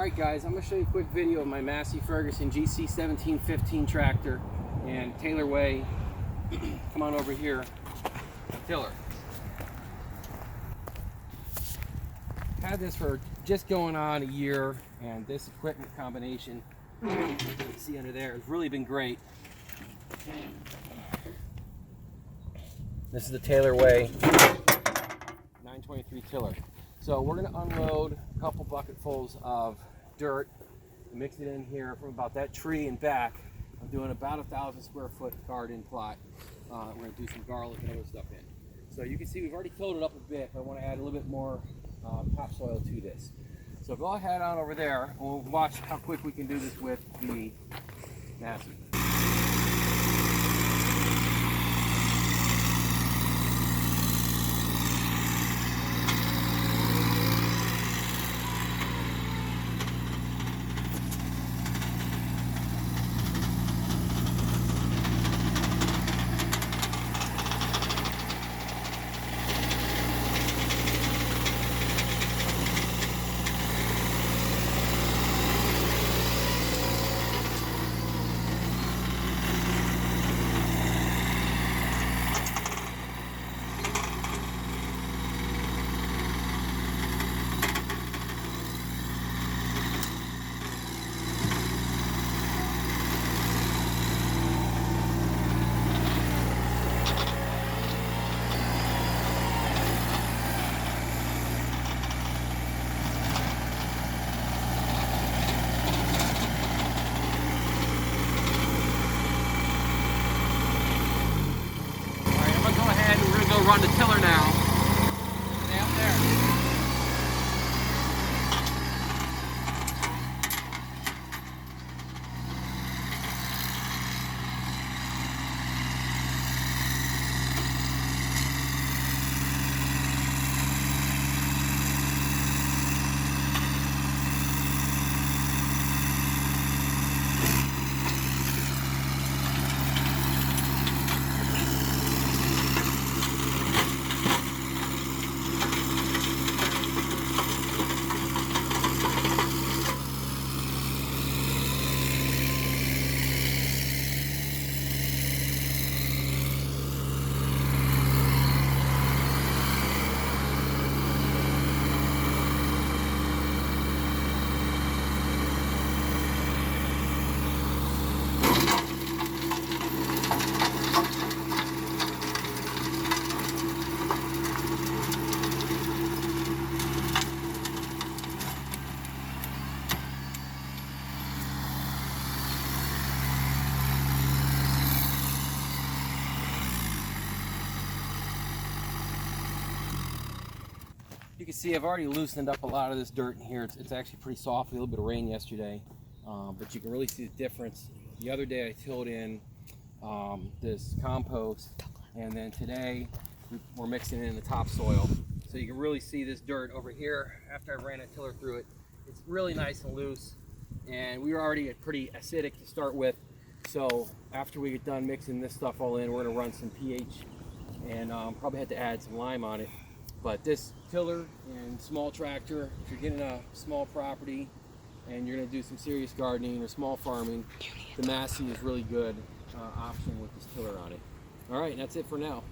Alright guys, I'm going to show you a quick video of my Massey Ferguson GC1715 tractor and Taylorway. Come on over here, tiller. Had this for just going on a year, and this equipment combination, you can see under there, has really been great. This is the Taylorway 923 tiller. So we're going to unload a couple bucketfuls of dirt and mix it in here from about that tree and back. I'm doing about 1,000 square foot garden plot. We're going to do some garlic and other stuff in. So you can see we've already filled it up a bit, but I want to add a little bit more topsoil to this. So go ahead on over there and we'll watch how quick we can do this with the Massey. Run the tiller now. Stay up there. You can see I've already loosened up a lot of this dirt in here. It's actually pretty soft. A little bit of rain yesterday, but you can really see the difference. The other day I tilled in this compost, and then today we're mixing in the topsoil. So you can really see this dirt over here. After I ran a tiller through it, it's really nice and loose, and we were already pretty acidic to start with. So after we get done mixing this stuff all in, we're going to run some pH and probably have to add some lime on it. But this tiller and small tractor, if you're getting a small property and you're going to do some serious gardening or small farming, the Massey is really good option with this tiller on it. All right, that's it for now.